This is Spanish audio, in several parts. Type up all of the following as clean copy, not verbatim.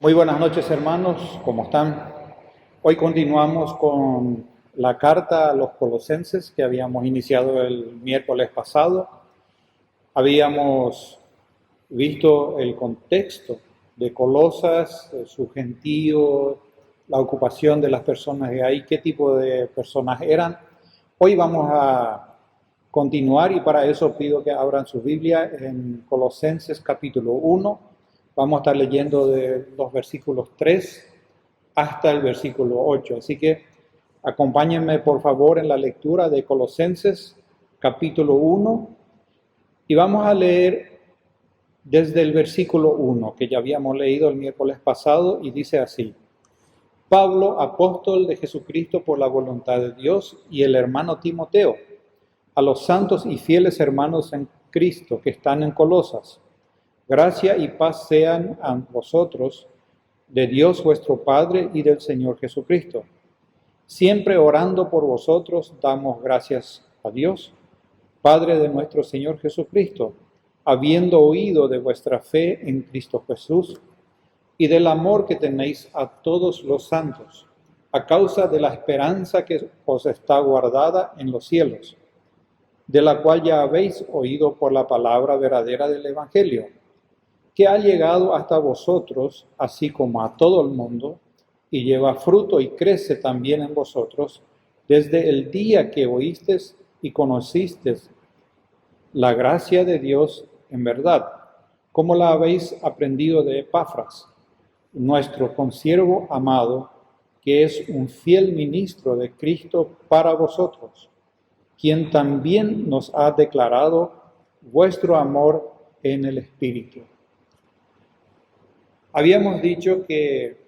Muy buenas noches, hermanos, ¿cómo están? Hoy continuamos con la carta a los Colosenses que habíamos iniciado el miércoles pasado. Habíamos visto el contexto de Colosas, su gentío, la ocupación de las personas de ahí, qué tipo de personas eran. Hoy vamos a continuar y para eso pido que abran su Biblia en Colosenses capítulo 1. Vamos a estar leyendo de los versículos 3 hasta el versículo 8. Así que acompáñenme por favor en la lectura de Colosenses capítulo 1 y vamos a leer desde el versículo 1 que ya habíamos leído el miércoles pasado y dice así: Pablo, apóstol de Jesucristo por la voluntad de Dios, y el hermano Timoteo, a los santos y fieles hermanos en Cristo que están en Colosas. Gracia y paz sean a vosotros, de Dios vuestro Padre y del Señor Jesucristo. Siempre orando por vosotros, damos gracias a Dios, Padre de nuestro Señor Jesucristo, habiendo oído de vuestra fe en Cristo Jesús y del amor que tenéis a todos los santos, a causa de la esperanza que os está guardada en los cielos, de la cual ya habéis oído por la palabra verdadera del Evangelio, que ha llegado hasta vosotros, así como a todo el mundo, y lleva fruto y crece también en vosotros, desde el día que oísteis y conocisteis la gracia de Dios en verdad, como la habéis aprendido de Epafras, nuestro consiervo amado, que es un fiel ministro de Cristo para vosotros, quien también nos ha declarado vuestro amor en el Espíritu. Habíamos dicho que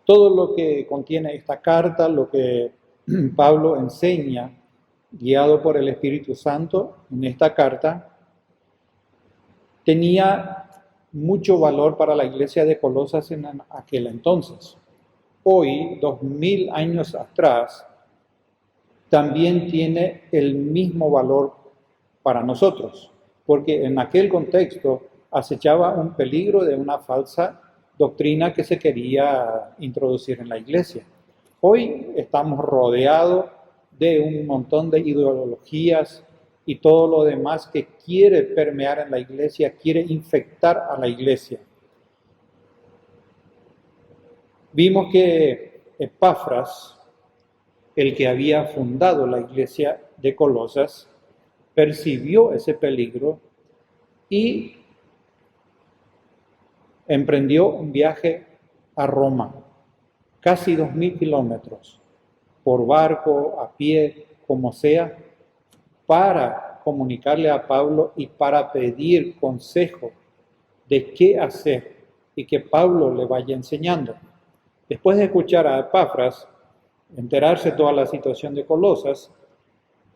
todo lo que contiene esta carta, lo que Pablo enseña, guiado por el Espíritu Santo en esta carta, tenía mucho valor para la iglesia de Colosas en aquel entonces. Hoy, 2000 años atrás, también tiene el mismo valor para nosotros, porque en aquel contexto acechaba un peligro de una falsa doctrina que se quería introducir en la iglesia. Hoy estamos rodeados de un montón de ideologías y todo lo demás que quiere permear en la iglesia, quiere infectar a la iglesia. Vimos que Epafras, el que había fundado la iglesia de Colosas, percibió ese peligro y emprendió un viaje a Roma, casi 2000 kilómetros, por barco, a pie, como sea, para comunicarle a Pablo y para pedir consejo de qué hacer y que Pablo le vaya enseñando. Después de escuchar a Epafras, enterarse de toda la situación de Colosas,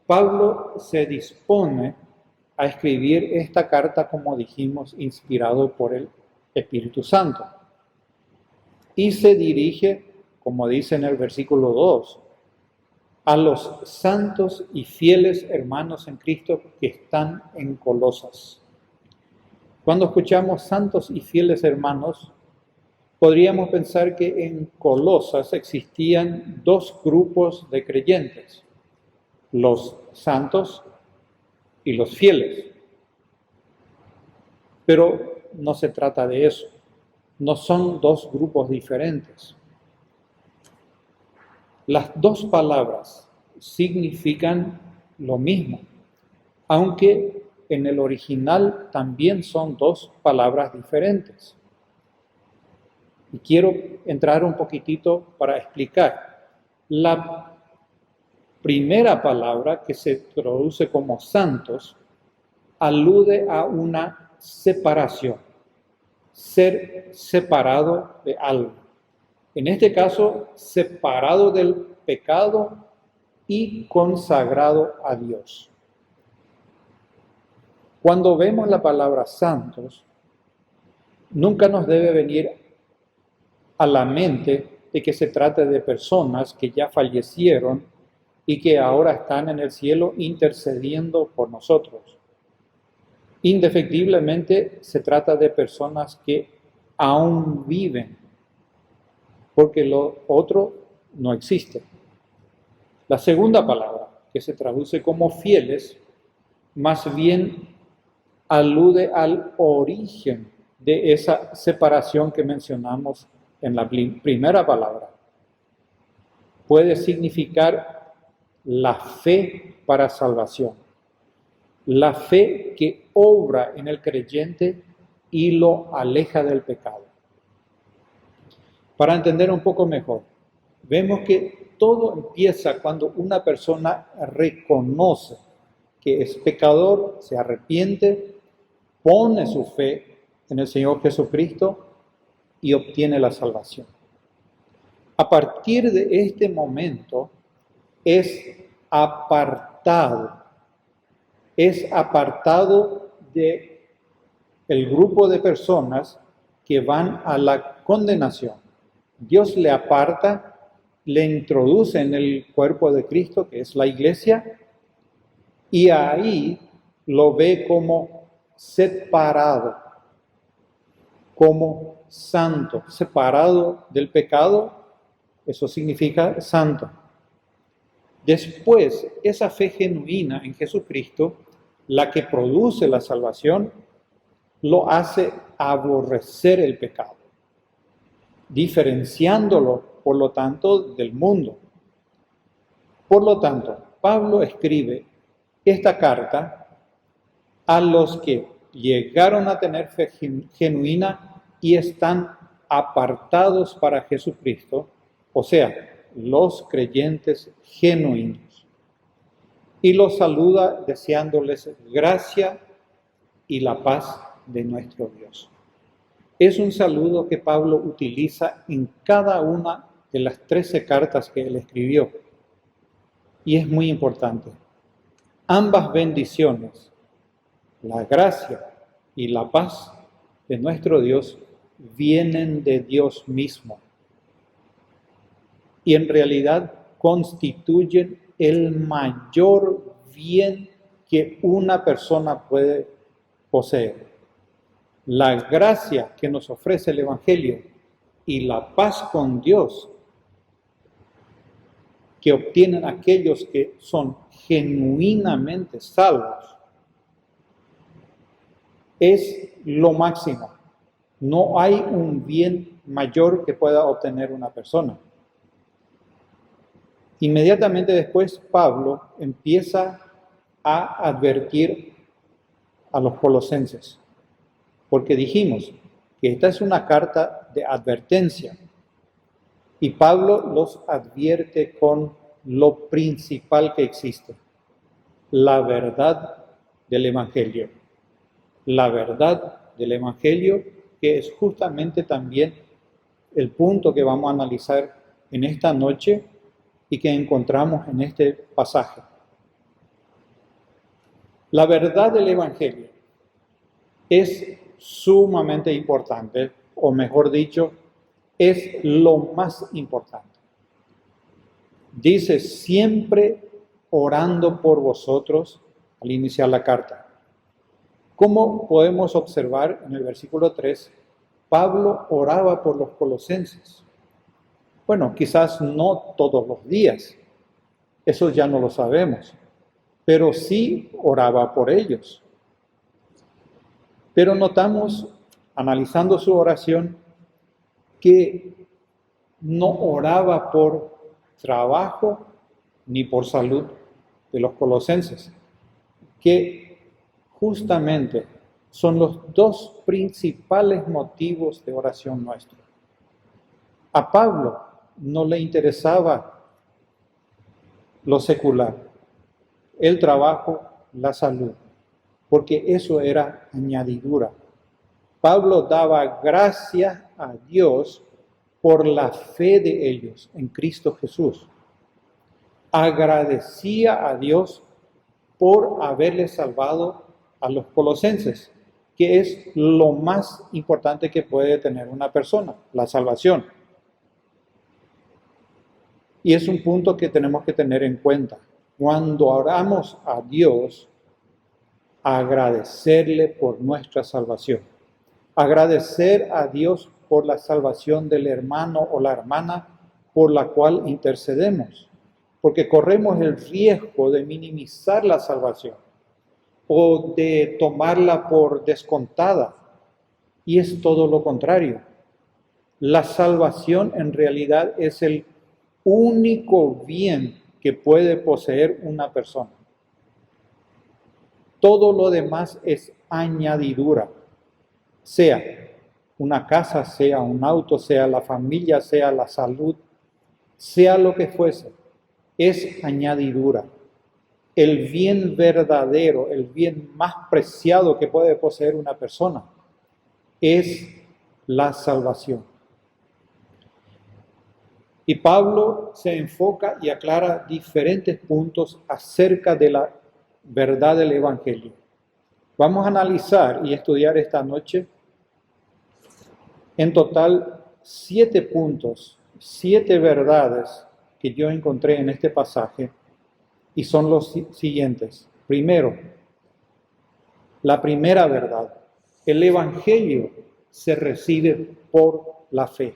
Pablo se dispone a escribir esta carta, como dijimos, inspirado por el Espíritu Santo. Y se dirige, como dice en el versículo 2, a los santos y fieles hermanos en Cristo que están en Colosas. Cuando escuchamos santos y fieles hermanos, podríamos pensar que en Colosas existían dos grupos de creyentes, los santos y los fieles. Pero no se trata de eso, no son dos grupos diferentes. Las dos palabras significan lo mismo, aunque en el original también son dos palabras diferentes. Y quiero entrar un poquitito para explicar. La primera palabra, que se traduce como santos, alude a una separación, ser separado de algo. En este caso, separado del pecado y consagrado a Dios. Cuando vemos la palabra santos, nunca nos debe venir a la mente de que se trata de personas que ya fallecieron y que ahora están en el cielo intercediendo por nosotros. Indefectiblemente se trata de personas que aún viven porque lo otro no existe. La segunda palabra, que se traduce como fieles, más bien alude al origen de esa separación que mencionamos en la primera palabra. Puede significar la fe para salvación, la fe que obra en el creyente y lo aleja del pecado. Para entender un poco mejor, vemos que todo empieza cuando una persona reconoce que es pecador, se arrepiente, pone su fe en el Señor Jesucristo y obtiene la salvación. A partir de este momento es apartado de el grupo de personas que van a la condenación. Dios le aparta, le introduce en el cuerpo de Cristo, que es la iglesia, y ahí lo ve como separado, como santo, separado del pecado, eso significa santo. Después, esa fe genuina en Jesucristo, la que produce la salvación, lo hace aborrecer el pecado, diferenciándolo, por lo tanto, del mundo. Por lo tanto, Pablo escribe esta carta a los que llegaron a tener fe genuina y están apartados para Jesucristo, o sea, los creyentes genuinos. Y los saluda deseándoles gracia y la paz de nuestro Dios. Es un saludo que Pablo utiliza en cada una de las 13 cartas que él escribió. Y es muy importante. Ambas bendiciones, la gracia y la paz de nuestro Dios, vienen de Dios mismo. Y en realidad constituyen el mayor bien que una persona puede poseer. La gracia que nos ofrece el Evangelio y la paz con Dios que obtienen aquellos que son genuinamente salvos es lo máximo. No hay un bien mayor que pueda obtener una persona. Inmediatamente después, Pablo empieza a advertir a los colosenses, porque dijimos que esta es una carta de advertencia, y Pablo los advierte con lo principal que existe, la verdad del Evangelio. La verdad del Evangelio, que es justamente también el punto que vamos a analizar en esta noche y que encontramos en este pasaje. La verdad del Evangelio es sumamente importante, o mejor dicho, es lo más importante. Dice, siempre orando por vosotros al iniciar la carta. Como podemos observar en el versículo 3, Pablo oraba por los colosenses. Bueno, quizás no todos los días, eso ya no lo sabemos, pero sí oraba por ellos. Pero notamos, analizando su oración, que no oraba por trabajo ni por salud de los colosenses, que justamente son los dos principales motivos de oración nuestro. A Pablo no le interesaba lo secular, el trabajo, la salud, porque eso era añadidura. Pablo daba gracias a Dios por la fe de ellos en Cristo Jesús. Agradecía a Dios por haberles salvado a los colosenses, que es lo más importante que puede tener una persona, la salvación. Y es un punto que tenemos que tener en cuenta. Cuando oramos a Dios, agradecerle por nuestra salvación. Agradecer a Dios por la salvación del hermano o la hermana por la cual intercedemos, porque corremos el riesgo de minimizar la salvación o de tomarla por descontada, y es todo lo contrario. La salvación en realidad es el único bien que puede poseer una persona. Todo lo demás es añadidura, sea una casa, sea un auto, sea la familia, sea la salud, sea lo que fuese, es añadidura. El bien verdadero, el bien más preciado que puede poseer una persona es la salvación. Y Pablo se enfoca y aclara diferentes puntos acerca de la verdad del Evangelio. Vamos a analizar y estudiar esta noche en total 7 puntos, 7 verdades que yo encontré en este pasaje, y son los siguientes. Primero, la primera verdad: el Evangelio se recibe por la fe.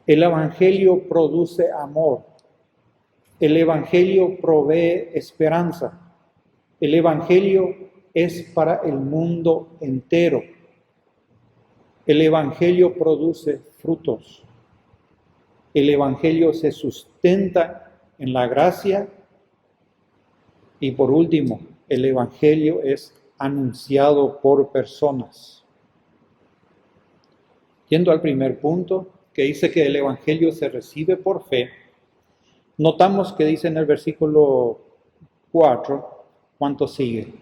El Evangelio produce amor. El Evangelio provee esperanza. El Evangelio es para el mundo entero. El Evangelio produce frutos. El Evangelio se sustenta en la gracia. Y por último, el Evangelio es anunciado por personas. Yendo al primer punto, que dice que el Evangelio se recibe por fe, notamos que dice en el versículo 4, ¿cuánto sigue?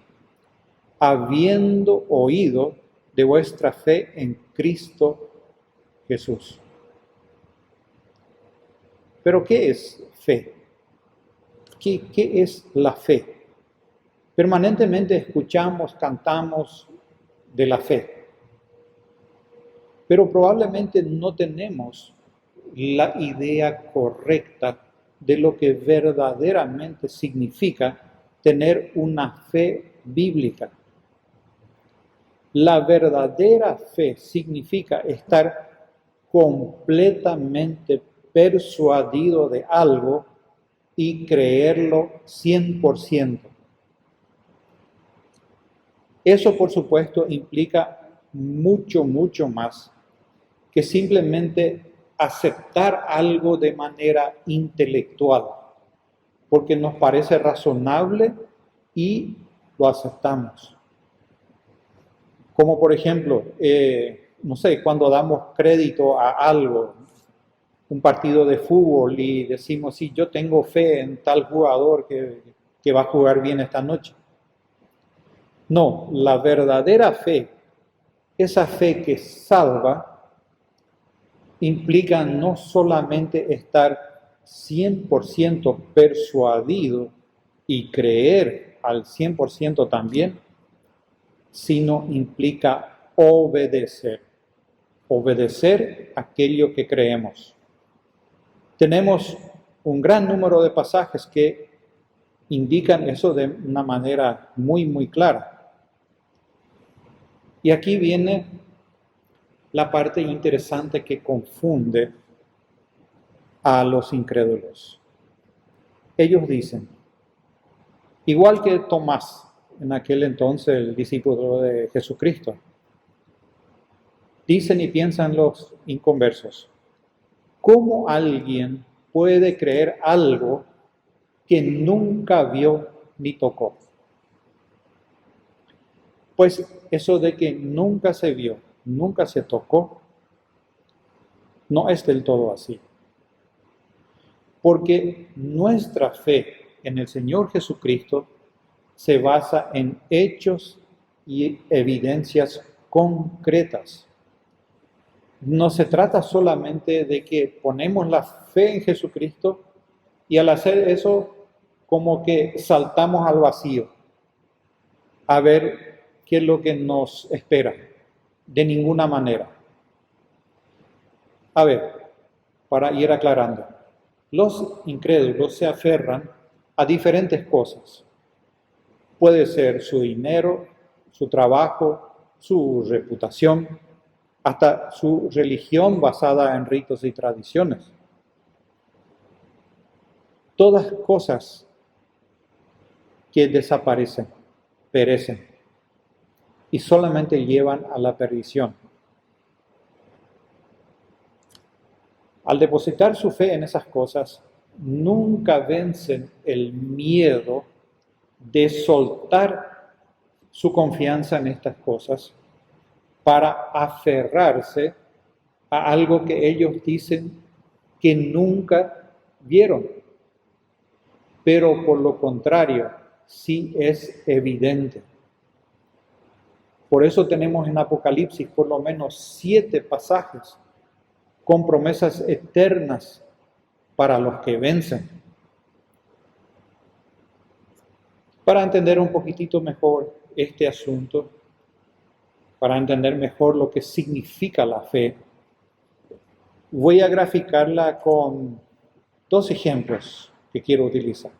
Habiendo oído de vuestra fe en Cristo Jesús. ¿Pero qué es fe? ¿Qué es la fe? Permanentemente escuchamos, cantamos de la fe, pero probablemente no tenemos la idea correcta de lo que verdaderamente significa tener una fe bíblica. La verdadera fe significa estar completamente persuadido de algo y creerlo 100%. Eso, por supuesto, implica mucho más que simplemente aceptar algo de manera intelectual, porque nos parece razonable y lo aceptamos. Como por ejemplo, no sé, cuando damos crédito a algo, un partido de fútbol, y decimos, sí, yo tengo fe en tal jugador que va a jugar bien esta noche. No, la verdadera fe, esa fe que salva, implica no solamente estar 100% persuadido y creer al 100% también, sino implica obedecer aquello que creemos. Tenemos un gran número de pasajes que indican eso de una manera muy clara. Y aquí viene la parte interesante que confunde a los incrédulos. Ellos dicen, igual que Tomás, en aquel entonces el discípulo de Jesucristo, dicen y piensan los inconversos, ¿cómo alguien puede creer algo que nunca vio ni tocó? Pues eso de que nunca se vio, nunca se tocó, no es del todo así. Porque nuestra fe en el Señor Jesucristo se basa en hechos y evidencias concretas. No se trata solamente de que ponemos la fe en Jesucristo y al hacer eso como que saltamos al vacío a ver qué es lo que nos espera. De ninguna manera. A ver, para ir aclarando, los incrédulos se aferran a diferentes cosas. Puede ser su dinero, su trabajo, su reputación, hasta su religión basada en ritos y tradiciones. Todas cosas que desaparecen, perecen y solamente llevan a la perdición. Al depositar su fe en esas cosas, nunca vencen el miedo de soltar su confianza en estas cosas para aferrarse a algo que ellos dicen que nunca vieron. Pero por lo contrario, sí es evidente. Por eso tenemos en Apocalipsis por lo menos 7 pasajes con promesas eternas para los que vencen. Para entender un poquitito mejor este asunto, para entender mejor lo que significa la fe, voy a graficarla con 2 ejemplos que quiero utilizar.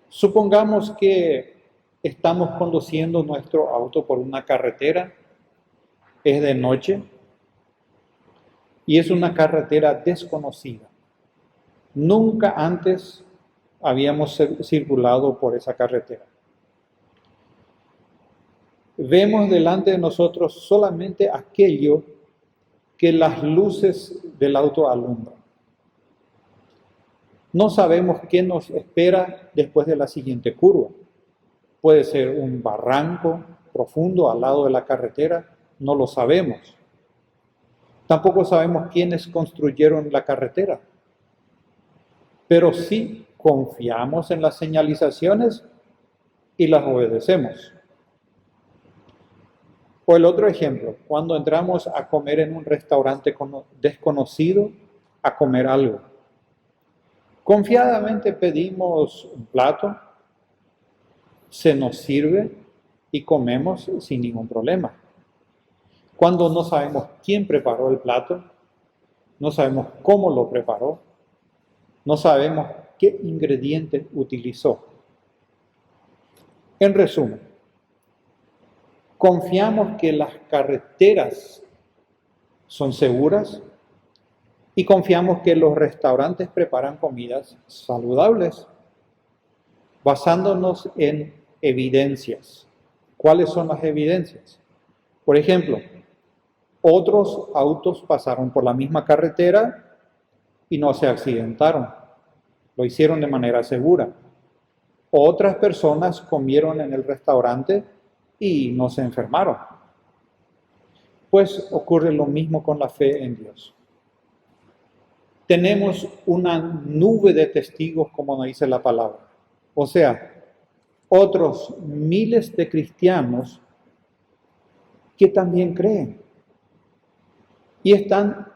Supongamos que estamos conduciendo nuestro auto por una carretera, es de noche y es una carretera desconocida. Nunca antes habíamos circulado por esa carretera. Vemos delante de nosotros solamente aquello que las luces del auto alumbran. No sabemos qué nos espera después de la siguiente curva. Puede ser un barranco profundo al lado de la carretera, no lo sabemos. Tampoco sabemos quiénes construyeron la carretera. Pero sí confiamos en las señalizaciones y las obedecemos. O el otro ejemplo, cuando entramos a comer en un restaurante desconocido, a comer algo. Confiadamente pedimos un plato, se nos sirve y comemos sin ningún problema. Cuando no sabemos quién preparó el plato, no sabemos cómo lo preparó, no sabemos qué ingrediente utilizó. En resumen, confiamos que las carreteras son seguras y confiamos que los restaurantes preparan comidas saludables, basándonos en evidencias. ¿Cuáles son las evidencias? Por ejemplo, otros autos pasaron por la misma carretera y no se accidentaron. Lo hicieron de manera segura. Otras personas comieron en el restaurante y no se enfermaron. Pues ocurre lo mismo con la fe en Dios. Tenemos una nube de testigos, como nos dice la palabra. O sea, otros miles de cristianos que también creen. Y están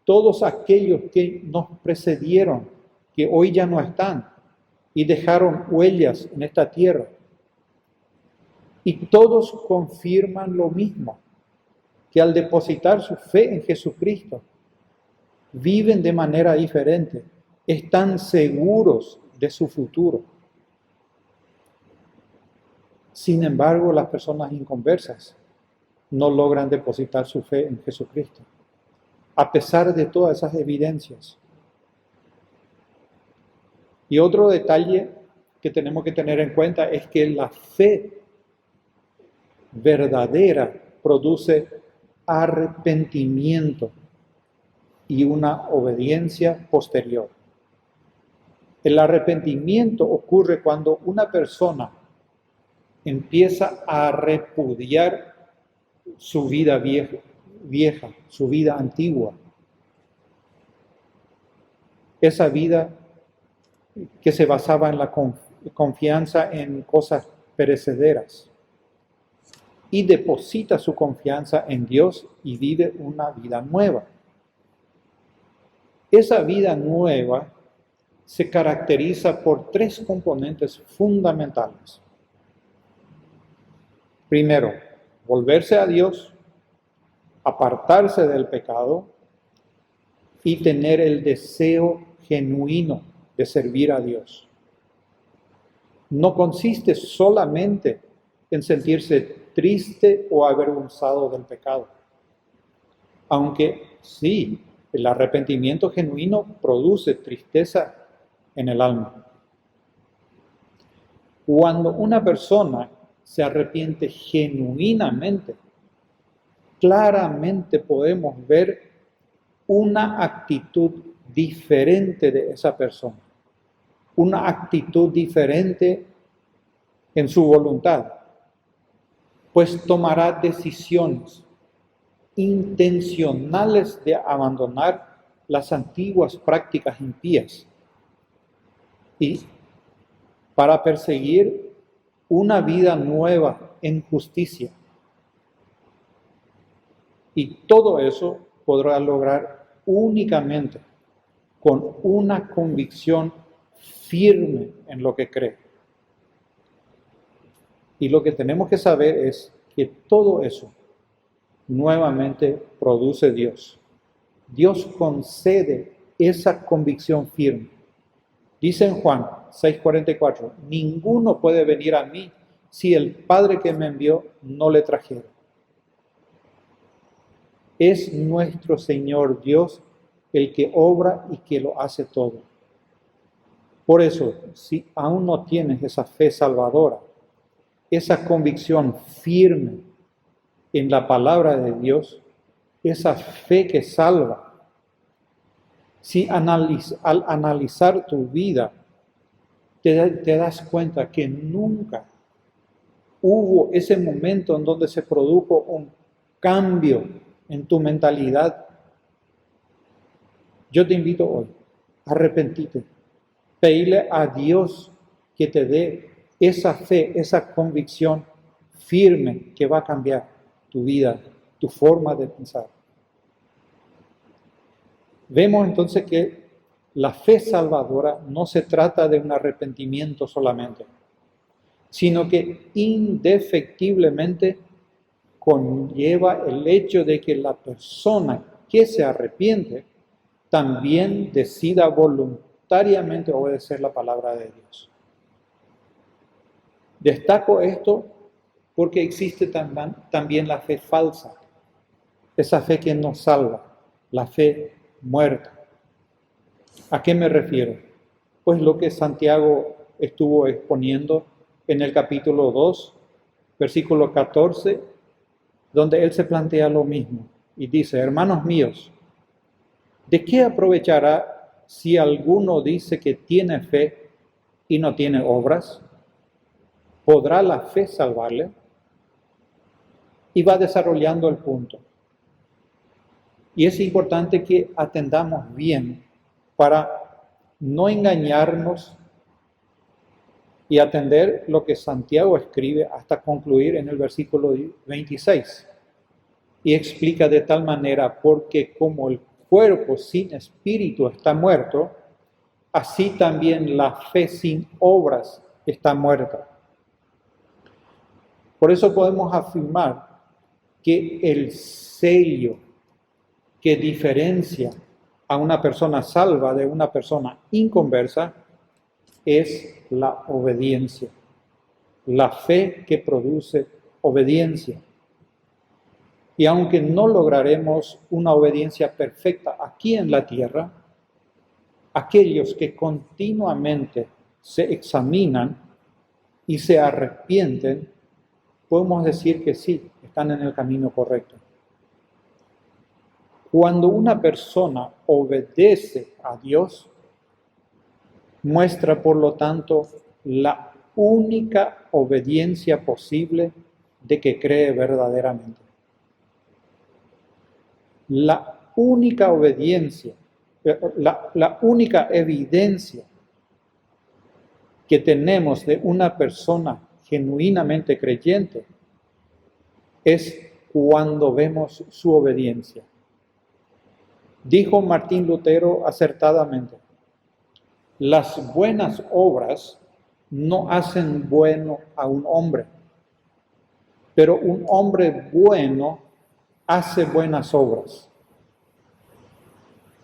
todos aquellos que nos precedieron, que hoy ya no están y dejaron huellas en esta tierra. Y todos confirman lo mismo, que al depositar su fe en Jesucristo, viven de manera diferente, están seguros de su futuro. Sin embargo, las personas inconversas no logran depositar su fe en Jesucristo, a pesar de todas esas evidencias. Y otro detalle que tenemos que tener en cuenta es que la fe verdadera produce arrepentimiento y una obediencia posterior. El arrepentimiento ocurre cuando una persona empieza a repudiar su vida vieja, su vida antigua. Esa vida que se basaba en la confianza en cosas perecederas. Y deposita su confianza en Dios y vive una vida nueva. Esa vida nueva se caracteriza por 3 componentes fundamentales. Primero, volverse a Dios, apartarse del pecado y tener el deseo genuino de servir a Dios. No consiste solamente en sentirse triste o avergonzado del pecado. Aunque sí, el arrepentimiento genuino produce tristeza en el alma. Cuando una persona se arrepiente genuinamente, claramente podemos ver una actitud diferente de esa persona, una actitud diferente en su voluntad, pues tomará decisiones intencionales de abandonar las antiguas prácticas impías y para perseguir una vida nueva en justicia. Y todo eso podrá lograr únicamente con una convicción firme en lo que cree. Y lo que tenemos que saber es que todo eso nuevamente produce Dios. Dios concede esa convicción firme. Dice en Juan 6:44, ninguno puede venir a mí si el Padre que me envió no le trajera. Es nuestro Señor Dios el que obra y que lo hace todo. Por eso, si aún no tienes esa fe salvadora, esa convicción firme en la palabra de Dios, esa fe que salva, si al analizar tu vida te das cuenta que nunca hubo ese momento en donde se produjo un cambio en tu mentalidad, yo te invito hoy a arrepentirte, pedirle a Dios que te dé esa fe, esa convicción firme que va a cambiar tu vida, tu forma de pensar. Vemos entonces que la fe salvadora no se trata de un arrepentimiento solamente, sino que indefectiblemente conlleva el hecho de que la persona que se arrepiente también decida voluntariamente obedecer la palabra de Dios. Destaco esto porque existe también la fe falsa, esa fe que nos salva, la fe muerta. ¿A qué me refiero? Pues lo que Santiago estuvo exponiendo en el capítulo 2, versículo 14, donde él se plantea lo mismo y dice, hermanos míos, ¿de qué aprovechará si alguno dice que tiene fe y no tiene obras? ¿Podrá la fe salvarle? Y va desarrollando el punto. Y es importante que atendamos bien para no engañarnos y atender lo que Santiago escribe hasta concluir en el versículo 26. Y explica de tal manera, porque como el cuerpo sin espíritu está muerto, así también la fe sin obras está muerta. Por eso podemos afirmar que el sello que diferencia a una persona salva de una persona inconversa es la obediencia, la fe que produce obediencia. Y aunque no lograremos una obediencia perfecta aquí en la tierra, aquellos que continuamente se examinan y se arrepienten, podemos decir que sí, están en el camino correcto. Cuando una persona obedece a Dios, muestra por lo tanto la única obediencia posible de que cree verdaderamente. La única obediencia, la única evidencia que tenemos de una persona genuinamente creyente es cuando vemos su obediencia. Dijo Martín Lutero acertadamente, las buenas obras no hacen bueno a un hombre, pero un hombre bueno hace buenas obras.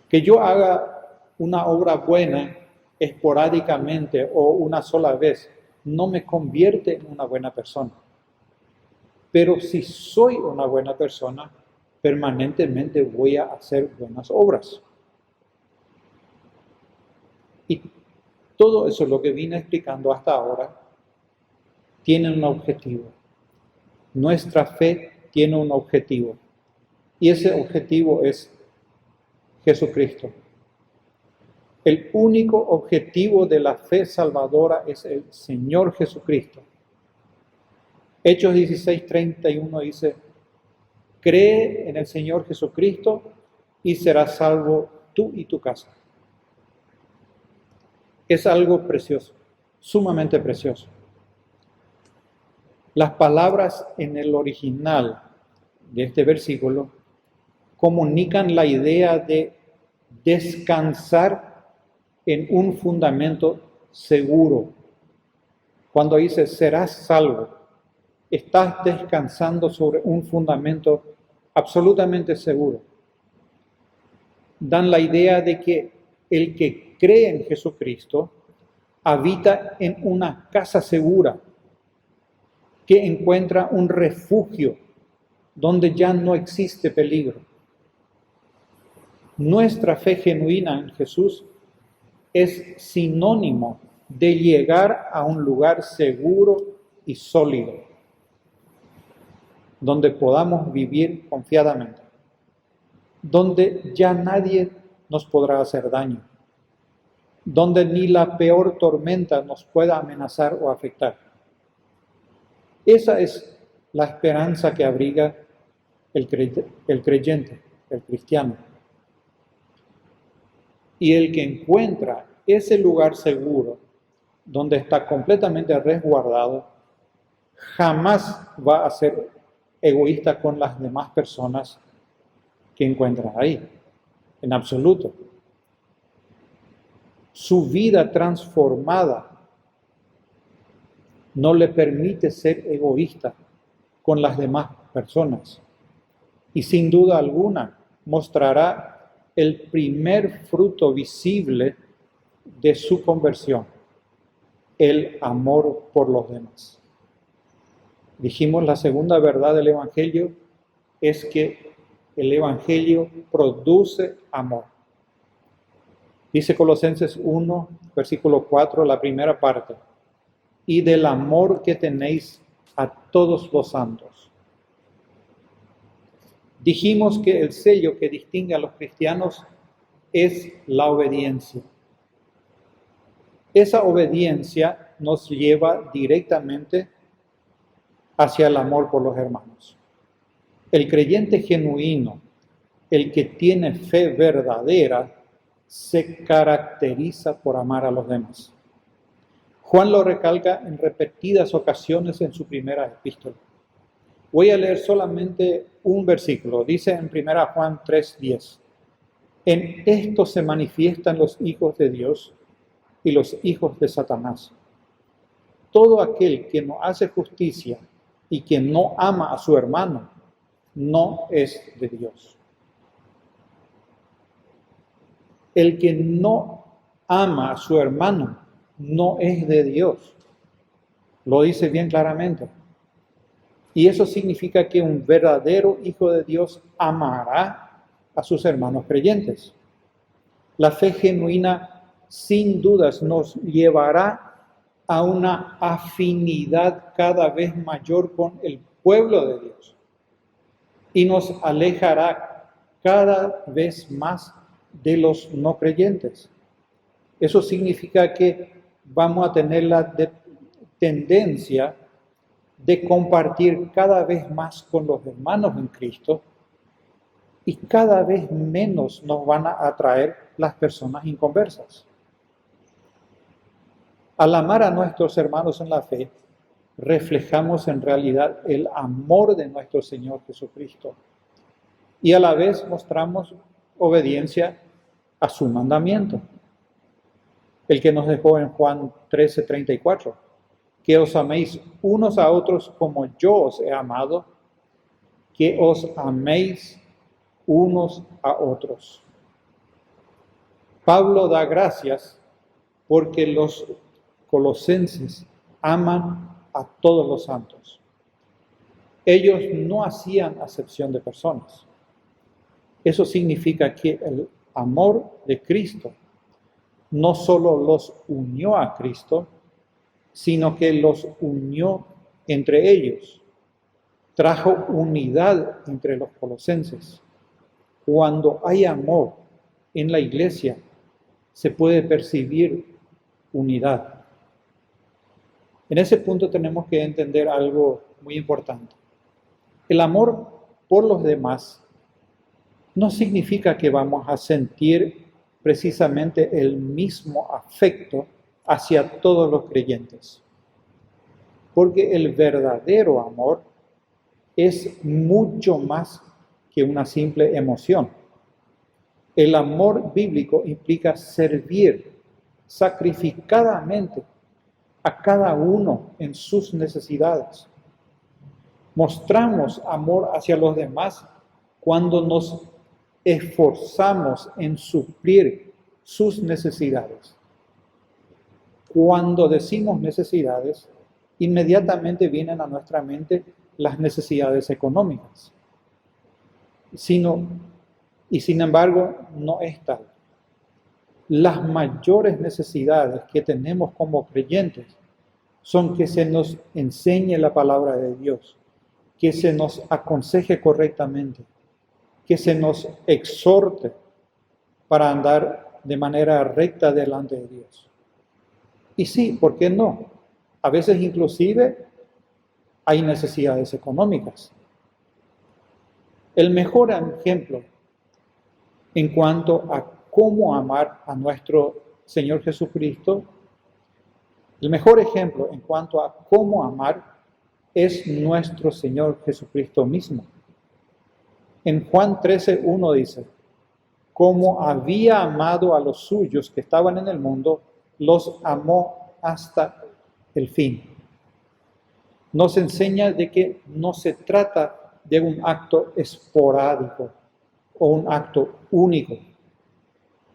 Que yo haga una obra buena esporádicamente o una sola vez no me convierte en una buena persona. Pero si soy una buena persona, permanentemente voy a hacer buenas obras. Y todo eso, lo que vine explicando hasta ahora, tiene un objetivo. Nuestra fe tiene un objetivo. Y ese objetivo es Jesucristo. El único objetivo de la fe salvadora es el Señor Jesucristo. Hechos 16:31 dice, cree en el Señor Jesucristo y serás salvo tú y tu casa. Es algo precioso, sumamente precioso. Las palabras en el original de este versículo comunican la idea de descansar en un fundamento seguro. Cuando dice serás salvo, estás descansando sobre un fundamento absolutamente seguro. Dan la idea de que el que cree en Jesucristo habita en una casa segura, que encuentra un refugio donde ya no existe peligro. Nuestra fe genuina en Jesús es sinónimo de llegar a un lugar seguro y sólido, donde podamos vivir confiadamente, donde ya nadie nos podrá hacer daño, donde ni la peor tormenta nos pueda amenazar o afectar. Esa es la esperanza que abriga el creyente, el cristiano. Y el que encuentra ese lugar seguro, donde está completamente resguardado, jamás va a ser egoísta con las demás personas que encuentra ahí, en absoluto. Su vida transformada no le permite ser egoísta con las demás personas. Y sin duda alguna mostrará el primer fruto visible de su conversión, el amor por los demás. Dijimos, la segunda verdad del Evangelio es que el Evangelio produce amor. Dice Colosenses 1, versículo 4, la primera parte, y del amor que tenéis a todos los santos. Dijimos que el sello que distingue a los cristianos es la obediencia. Esa obediencia nos lleva directamente hacia el amor por los hermanos. El creyente genuino, el que tiene fe verdadera, se caracteriza por amar a los demás. Juan lo recalca en repetidas ocasiones en su primera epístola. Voy a leer solamente un versículo. Dice en 1 Juan 3:10. En esto se manifiestan los hijos de Dios y los hijos de Satanás. Todo aquel que no hace justicia y que no ama a su hermano, no es de Dios. El que no ama a su hermano, no es de Dios. Lo dice bien claramente. Y eso significa que un verdadero hijo de Dios amará a sus hermanos creyentes. La fe genuina, sin dudas, nos llevará a una afinidad cada vez mayor con el pueblo de Dios y nos alejará cada vez más de los no creyentes. Eso significa que vamos a tener la tendencia de compartir cada vez más con los hermanos en Cristo y cada vez menos nos van a atraer las personas inconversas. Al amar a nuestros hermanos en la fe, reflejamos en realidad el amor de nuestro Señor Jesucristo y a la vez mostramos obediencia a su mandamiento, el que nos dejó en Juan 13:34, que os améis unos a otros como yo os he amado, que os améis unos a otros. Pablo da gracias porque los colosenses aman a todos los santos. Ellos no hacían acepción de personas. Eso significa que el amor de Cristo no solo los unió a Cristo, sino que los unió entre ellos. Trajo unidad entre los colosenses. Cuando hay amor en la iglesia, se puede percibir unidad. En ese punto tenemos que entender algo muy importante. El amor por los demás no significa que vamos a sentir precisamente el mismo afecto hacia todos los creyentes. Porque el verdadero amor es mucho más que una simple emoción. El amor bíblico implica servir sacrificadamente a cada uno en sus necesidades. Mostramos amor hacia los demás cuando nos esforzamos en suplir sus necesidades. Cuando decimos necesidades, inmediatamente vienen a nuestra mente las necesidades económicas. Y sin embargo, no es tal. Las mayores necesidades que tenemos como creyentes son que se nos enseñe la palabra de Dios, que se nos aconseje correctamente, que se nos exhorte para andar de manera recta delante de Dios. Y sí, ¿por qué no? A veces inclusive hay necesidades económicas. El mejor ejemplo en cuanto a cómo amar a nuestro Señor Jesucristo, el mejor ejemplo en cuanto a cómo amar es nuestro Señor Jesucristo mismo. En Juan 13:1 dice, como había amado a los suyos que estaban en el mundo, los amó hasta el fin. Nos enseña de que no se trata de un acto esporádico o un acto único.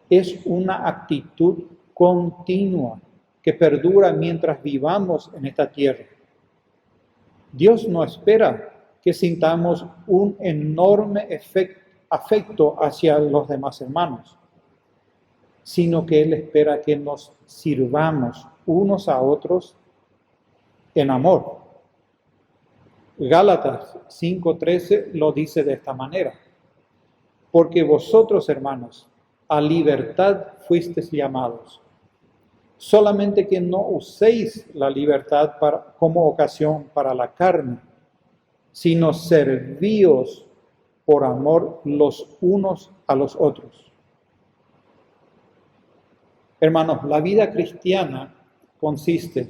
Es una actitud continua que perdura mientras vivamos en esta tierra. Dios no espera que sintamos un enorme afecto hacia los demás hermanos, sino que Él espera que nos sirvamos unos a otros en amor. Gálatas 5:13 lo dice de esta manera, porque vosotros, hermanos, a libertad fuisteis llamados, solamente que no uséis la libertad como ocasión para la carne, sino servíos por amor los unos a los otros. Hermanos, la vida cristiana consiste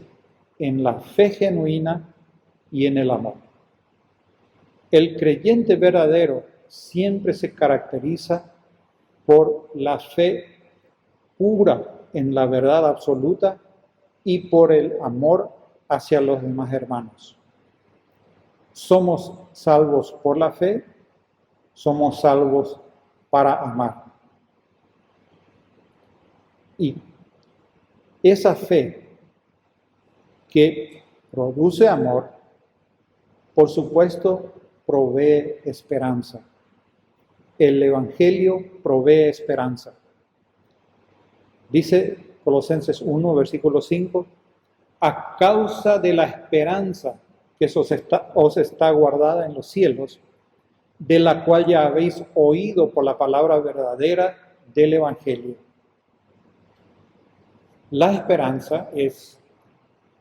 en la fe genuina y en el amor. El creyente verdadero siempre se caracteriza por la fe pura en la verdad absoluta y por el amor hacia los demás hermanos. Somos salvos por la fe, somos salvos para amar. Y esa fe que produce amor, por supuesto, provee esperanza. El Evangelio provee esperanza. Dice Colosenses 1, versículo 5, a causa de la esperanza que os está guardada en los cielos, de la cual ya habéis oído por la palabra verdadera del Evangelio. La esperanza es,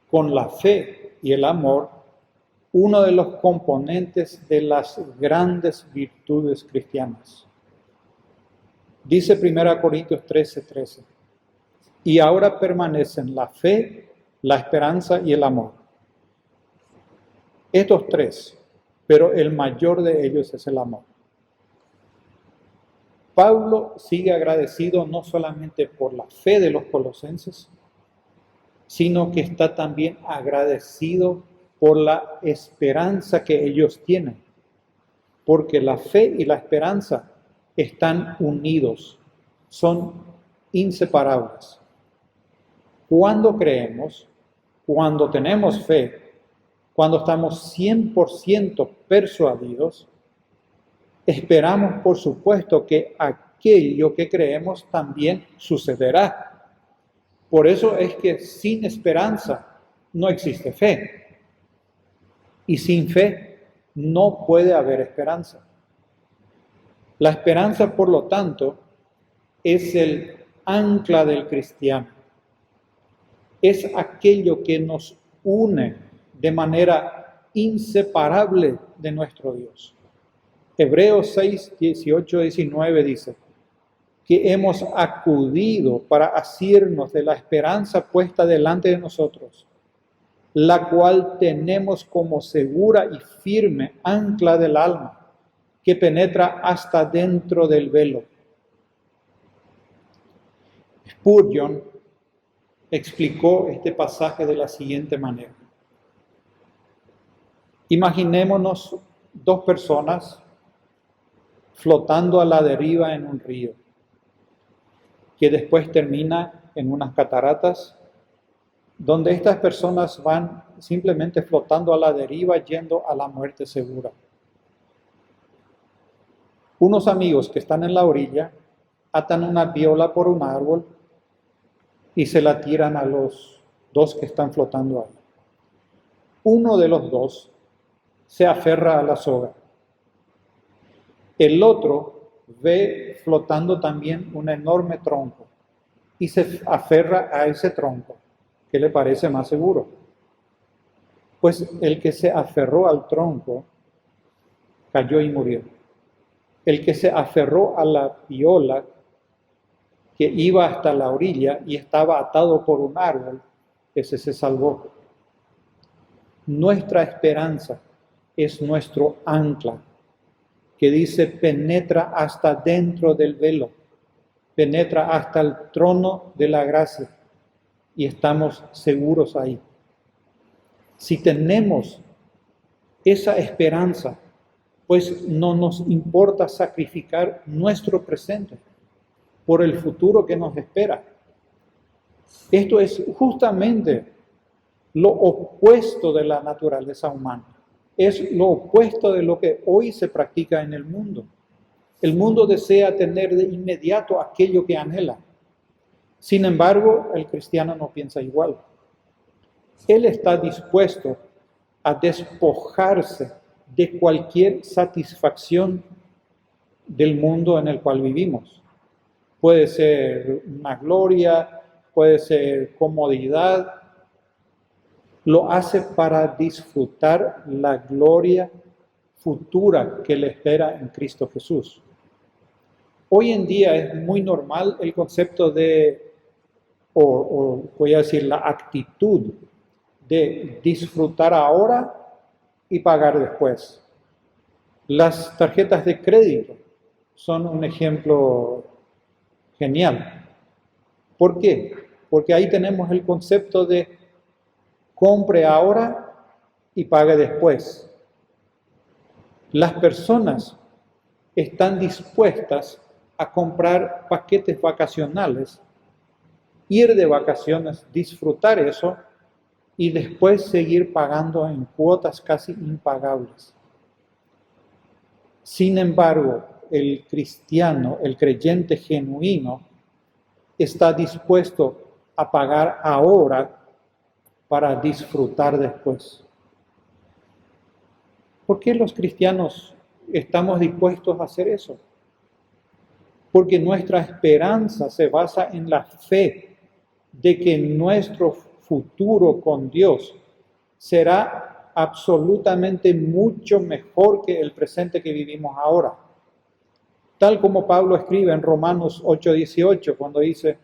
con la fe y el amor, uno de los componentes de las grandes virtudes cristianas. Dice 1 Corintios 13:13, y ahora permanecen la fe, la esperanza y el amor. Estos tres, pero el mayor de ellos es el amor. Pablo sigue agradecido no solamente por la fe de los colosenses, sino que está también agradecido por la esperanza que ellos tienen, porque la fe y la esperanza están unidos, son inseparables. Cuando creemos, cuando tenemos fe, cuando estamos 100% persuadidos, esperamos, por supuesto, que aquello que creemos también sucederá. Por eso es que sin esperanza no existe fe. Y sin fe no puede haber esperanza. La esperanza, por lo tanto, es el ancla del cristiano. Es aquello que nos une de manera inseparable de nuestro Dios. Hebreos 6, 18, 19 dice que hemos acudido para asirnos de la esperanza puesta delante de nosotros, la cual tenemos como segura y firme ancla del alma, que penetra hasta dentro del velo. Spurgeon explicó este pasaje de la siguiente manera. Imaginémonos dos personas flotando a la deriva en un río, que después termina en unas cataratas, donde estas personas van simplemente flotando a la deriva, yendo a la muerte segura. Unos amigos que están en la orilla atan una viola por un árbol y se la tiran a los dos que están flotando ahí. Uno de los dos se aferra a la soga. El otro ve flotando también un enorme tronco y se aferra a ese tronco, que le parece más seguro. Pues el que se aferró al tronco cayó y murió. El que se aferró a la viola, que iba hasta la orilla y estaba atado por un árbol, ese se salvó. Nuestra esperanza es nuestro ancla, que dice penetra hasta dentro del velo, penetra hasta el trono de la gracia y estamos seguros ahí. Si tenemos esa esperanza, pues no nos importa sacrificar nuestro presente por el futuro que nos espera. Esto es justamente lo opuesto de la naturaleza humana. Es lo opuesto de lo que hoy se practica en el mundo. El mundo desea tener de inmediato aquello que anhela. Sin embargo, el cristiano no piensa igual. Él está dispuesto a despojarse de cualquier satisfacción del mundo en el cual vivimos. Puede ser una gloria, puede ser comodidad. Lo hace para disfrutar la gloria futura que le espera en Cristo Jesús. Hoy en día es muy normal el concepto de, o voy a decir la actitud de disfrutar ahora y pagar después. Las tarjetas de crédito son un ejemplo genial. ¿Por qué? Porque ahí tenemos el concepto de compre ahora y pague después. Las personas están dispuestas a comprar paquetes vacacionales, ir de vacaciones, disfrutar eso y después seguir pagando en cuotas casi impagables. Sin embargo, el cristiano, el creyente genuino, está dispuesto a pagar ahora para disfrutar después. ¿Por qué los cristianos estamos dispuestos a hacer eso? Porque nuestra esperanza se basa en la fe de que nuestro futuro con Dios será absolutamente mucho mejor que el presente que vivimos ahora. Tal como Pablo escribe en Romanos 8:18, cuando dice,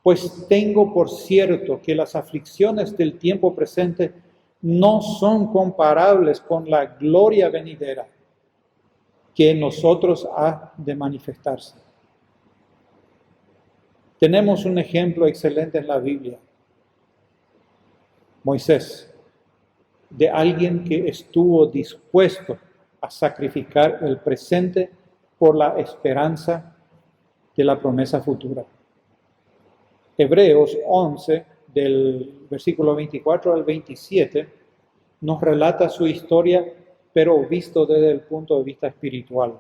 pues tengo por cierto que las aflicciones del tiempo presente no son comparables con la gloria venidera que en nosotros ha de manifestarse. Tenemos un ejemplo excelente en la Biblia, Moisés, de alguien que estuvo dispuesto a sacrificar el presente por la esperanza de la promesa futura. Hebreos 11, del versículo 24 al 27, nos relata su historia, pero visto desde el punto de vista espiritual.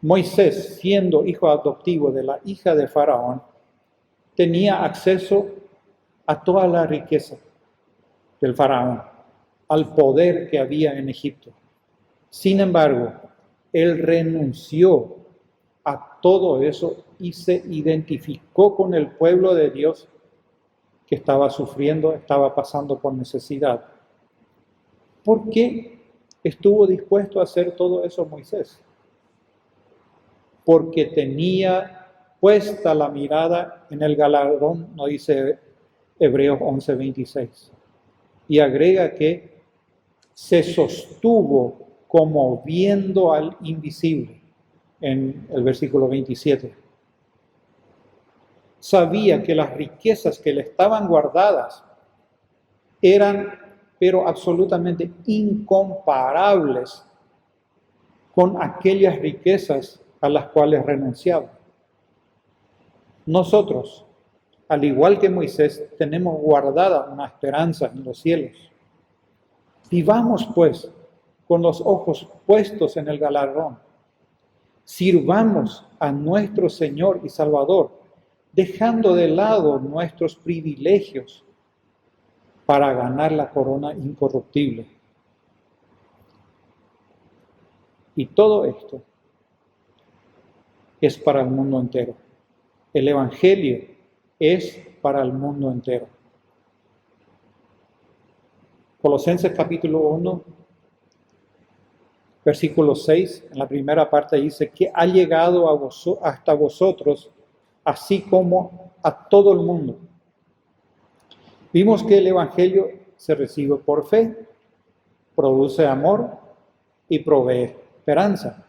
Moisés, siendo hijo adoptivo de la hija de Faraón, tenía acceso a toda la riqueza del Faraón, al poder que había en Egipto. Sin embargo, él renunció a todo eso y se identificó con el pueblo de Dios que estaba sufriendo, estaba pasando por necesidad. ¿Por qué estuvo dispuesto a hacer todo eso Moisés? Porque tenía puesta la mirada en el galardón, nos dice Hebreos 11:26. Y agrega que se sostuvo como viendo al invisible, en el versículo 27. Sabía que las riquezas que le estaban guardadas eran, pero absolutamente incomparables con aquellas riquezas a las cuales renunciaba. Nosotros, al igual que Moisés, tenemos guardada una esperanza en los cielos. Vivamos, pues, con los ojos puestos en el galardón. Sirvamos a nuestro Señor y Salvador, dejando de lado nuestros privilegios para ganar la corona incorruptible. Y todo esto es para el mundo entero. El Evangelio es para el mundo entero. Colosenses capítulo 1, versículo 6, en la primera parte dice que ha llegado hasta vosotros, así como a todo el mundo. Vimos que el Evangelio se recibe por fe, produce amor y provee esperanza.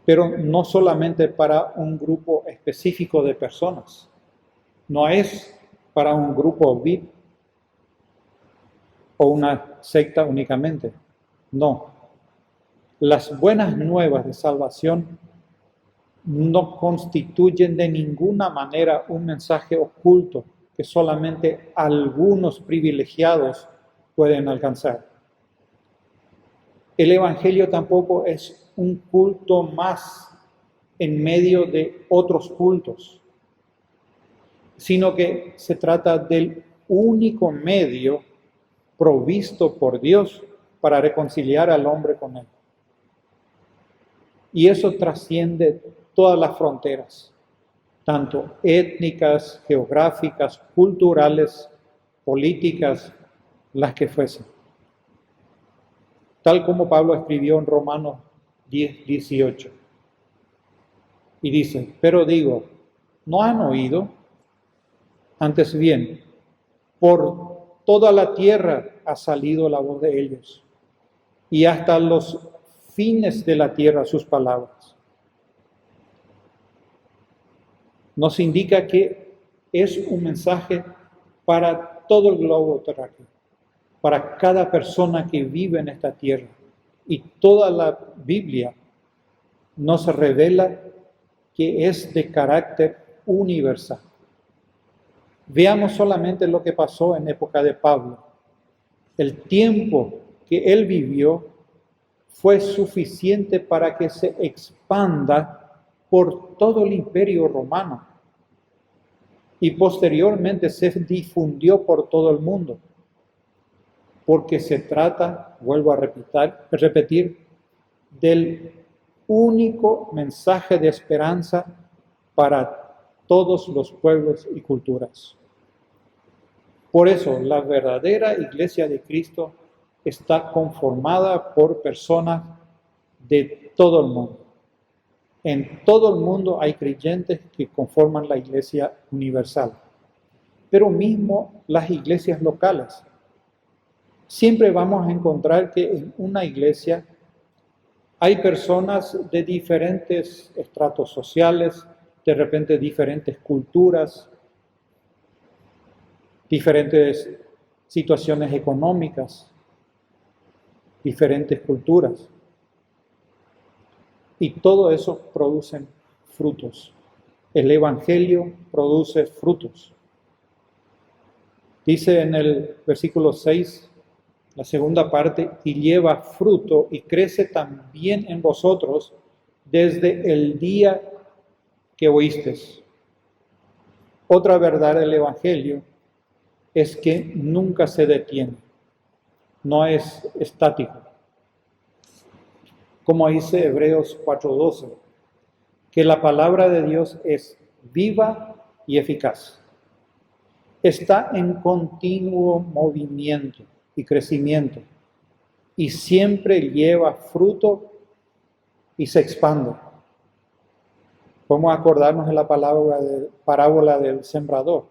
Pero no solamente para un grupo específico de personas. No es para un grupo VIP o una secta únicamente. No. Las buenas nuevas de salvación no constituyen de ninguna manera un mensaje oculto que solamente algunos privilegiados pueden alcanzar. El Evangelio tampoco es un culto más en medio de otros cultos, sino que se trata del único medio provisto por Dios para reconciliar al hombre con Él. Y eso trasciende todas las fronteras, tanto étnicas, geográficas, culturales, políticas, las que fuesen. Tal como Pablo escribió en Romanos 10:18. Y dice, pero digo, ¿no han oído? Antes bien, por toda la tierra ha salido la voz de ellos, y hasta los fines de la tierra sus palabras. Nos indica que es un mensaje para todo el globo terráqueo, para cada persona que vive en esta tierra. Y toda la Biblia nos revela que es de carácter universal. Veamos solamente lo que pasó en época de Pablo. El tiempo que él vivió fue suficiente para que se expanda por todo el imperio romano y posteriormente se difundió por todo el mundo, porque se trata, vuelvo a repetir, del único mensaje de esperanza para todos los pueblos y culturas. Por eso, la verdadera Iglesia de Cristo está conformada por personas de todo el mundo. En todo el mundo hay creyentes que conforman la Iglesia universal, pero mismo las iglesias locales. Siempre vamos a encontrar que en una iglesia hay personas de diferentes estratos sociales, de repente diferentes culturas, diferentes situaciones económicas, diferentes culturas. Y todo eso produce frutos. El Evangelio produce frutos. Dice en el versículo 6, la segunda parte, y lleva fruto y crece también en vosotros, desde el día que oíste. Otra verdad del Evangelio es que nunca se detiene, no es estático. Como dice Hebreos 4:12, que la palabra de Dios es viva y eficaz. Está en continuo movimiento y crecimiento y siempre lleva fruto y se expande. Podemos acordarnos de la parábola del sembrador.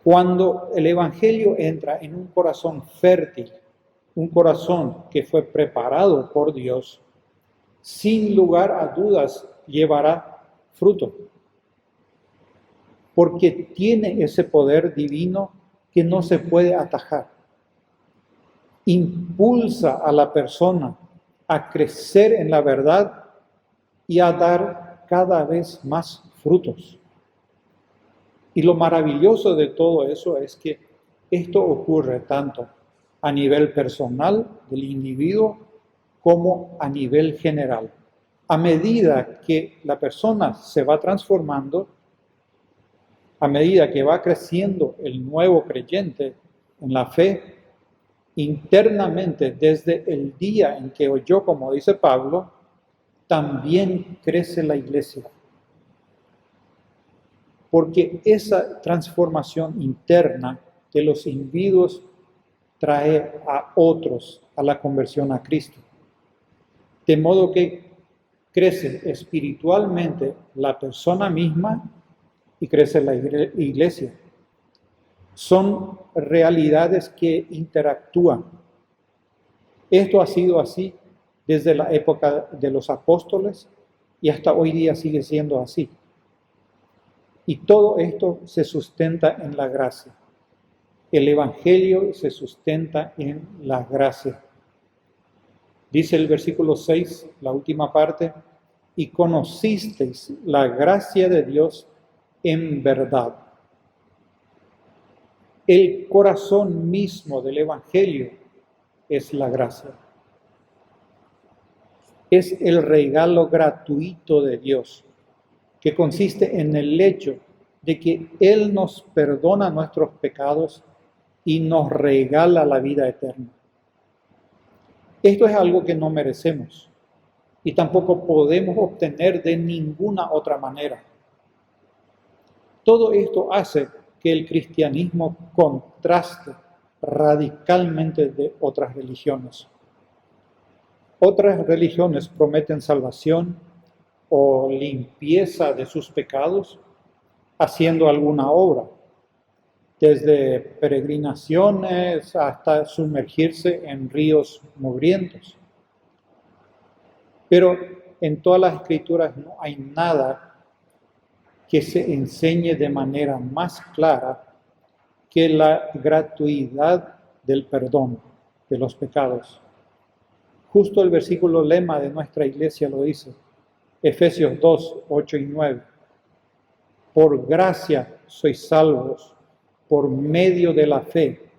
Cuando el Evangelio entra en un corazón fértil, un corazón que fue preparado por Dios, sin lugar a dudas llevará fruto, porque tiene ese poder divino que no se puede atajar. Impulsa a la persona a crecer en la verdad y a dar cada vez más frutos. Y lo maravilloso de todo eso es que esto ocurre tanto a nivel personal del individuo como a nivel general. A medida que la persona se va transformando, a medida que va creciendo el nuevo creyente en la fe, internamente desde el día en que oyó, como dice Pablo, también crece la iglesia. Porque esa transformación interna de los individuos trae a otros a la conversión a Cristo. De modo que crece espiritualmente la persona misma y crece la iglesia. Son realidades que interactúan. Esto ha sido así desde la época de los apóstoles y hasta hoy día sigue siendo así. Y todo esto se sustenta en la gracia. El Evangelio se sustenta en la gracia. Dice el versículo 6, la última parte, y conocisteis la gracia de Dios en verdad. El corazón mismo del Evangelio es la gracia. Es el regalo gratuito de Dios, que consiste en el hecho de que Él nos perdona nuestros pecados y nos regala la vida eterna. Esto es algo que no merecemos y tampoco podemos obtener de ninguna otra manera. Todo esto hace que el cristianismo contraste radicalmente de otras religiones. Otras religiones prometen salvación o limpieza de sus pecados haciendo alguna obra, desde peregrinaciones hasta sumergirse en ríos mugrientos. Pero en todas las escrituras no hay nada que se enseñe de manera más clara que la gratuidad del perdón de los pecados. Justo el versículo lema de nuestra iglesia lo dice, Efesios 2, 8 y 9. Por gracia sois salvos por medio de la fe,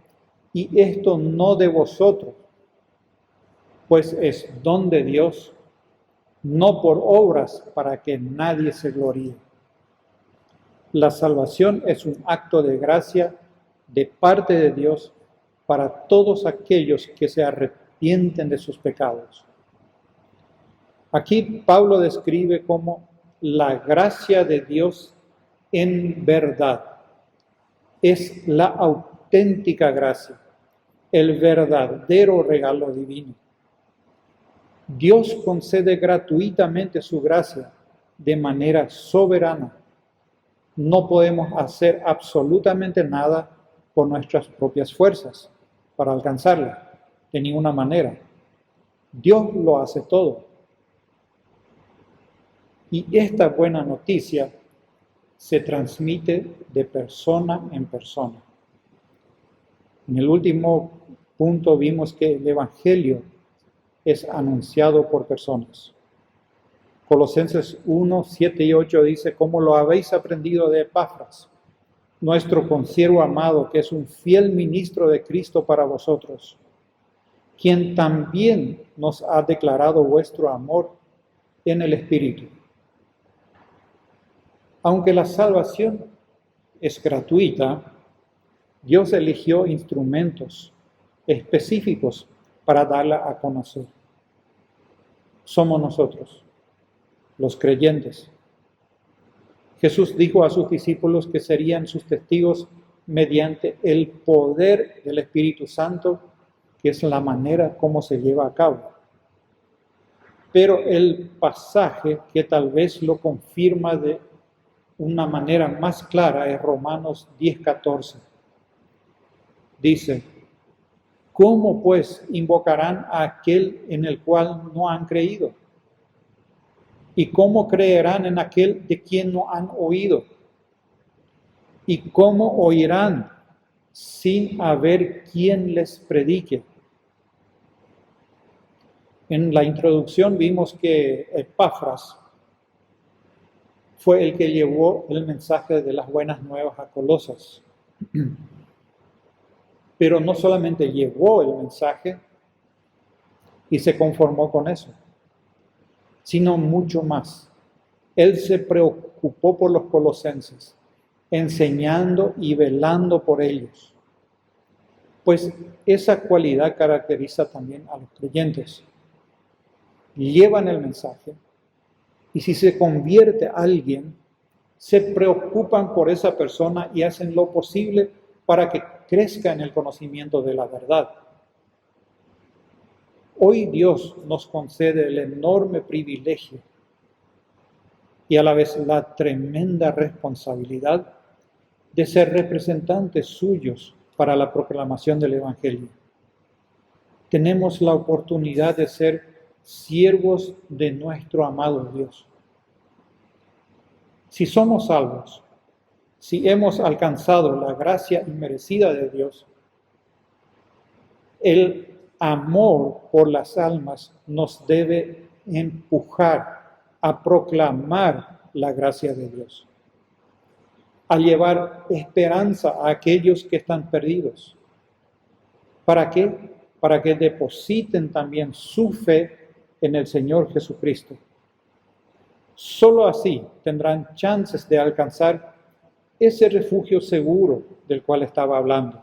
y esto no de vosotros, pues es don de Dios, no por obras para que nadie se gloríe. La salvación es un acto de gracia de parte de Dios para todos aquellos que se arrepienten de sus pecados. Aquí Pablo describe como la gracia de Dios en verdad. Es la auténtica gracia, el verdadero regalo divino. Dios concede gratuitamente su gracia de manera soberana. No podemos hacer absolutamente nada por nuestras propias fuerzas para alcanzarla, de ninguna manera. Dios lo hace todo. Y esta buena noticia se transmite de persona en persona. En el último punto vimos que el Evangelio es anunciado por personas. Colosenses 1, 7 y 8 dice, como lo habéis aprendido de Epafras, nuestro consiervo amado, que es un fiel ministro de Cristo para vosotros, quien también nos ha declarado vuestro amor en el Espíritu. Aunque la salvación es gratuita, Dios eligió instrumentos específicos para darla a conocer. Somos nosotros, los creyentes. Jesús dijo a sus discípulos que serían sus testigos mediante el poder del Espíritu Santo, que es la manera como se lleva a cabo. Pero el pasaje que tal vez lo confirma de una manera más clara es Romanos 10:14. Dice: ¿cómo pues invocarán a aquel en el cual no han creído? ¿Y cómo creerán en aquel de quien no han oído? ¿Y cómo oirán sin haber quien les predique? En la introducción vimos que Epafras fue el que llevó el mensaje de las buenas nuevas a Colosas. Pero no solamente llevó el mensaje y se conformó con eso, sino mucho más. Él se preocupó por los colosenses, enseñando y velando por ellos. Pues esa cualidad caracteriza también a los creyentes. Llevan el mensaje y si se convierte alguien, se preocupan por esa persona y hacen lo posible para que crezca en el conocimiento de la verdad. Hoy Dios nos concede el enorme privilegio y a la vez la tremenda responsabilidad de ser representantes suyos para la proclamación del Evangelio. Tenemos la oportunidad de ser siervos de nuestro amado Dios. Si somos salvos, si hemos alcanzado la gracia inmerecida de Dios, el amor por las almas nos debe empujar a proclamar la gracia de Dios, a llevar esperanza a aquellos que están perdidos. ¿Para qué? Para que depositen también su fe en el Señor Jesucristo. Solo así tendrán chances de alcanzar ese refugio seguro del cual estaba hablando,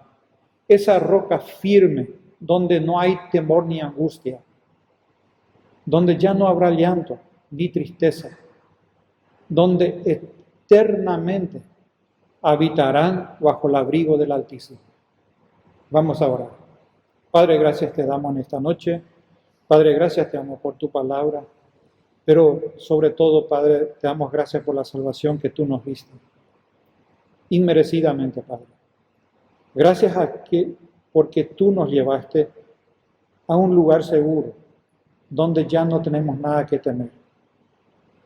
esa roca firme donde no hay temor ni angustia, donde ya no habrá llanto ni tristeza, donde eternamente habitarán bajo el abrigo del Altísimo. Vamos a orar. Padre, gracias te damos en esta noche. Padre, gracias te damos por tu palabra, pero sobre todo, Padre, te damos gracias por la salvación que tú nos diste, inmerecidamente, Padre. Gracias porque tú nos llevaste a un lugar seguro, donde ya no tenemos nada que temer.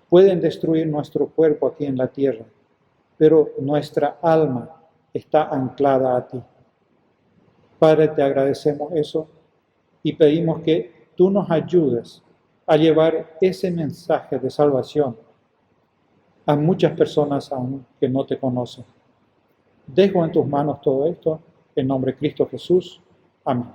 Pueden destruir nuestro cuerpo aquí en la tierra, pero nuestra alma está anclada a ti. Padre, te agradecemos eso y pedimos que tú nos ayudes a llevar ese mensaje de salvación a muchas personas aún que no te conocen. Dejo en tus manos todo esto, en nombre de Cristo Jesús. Amén.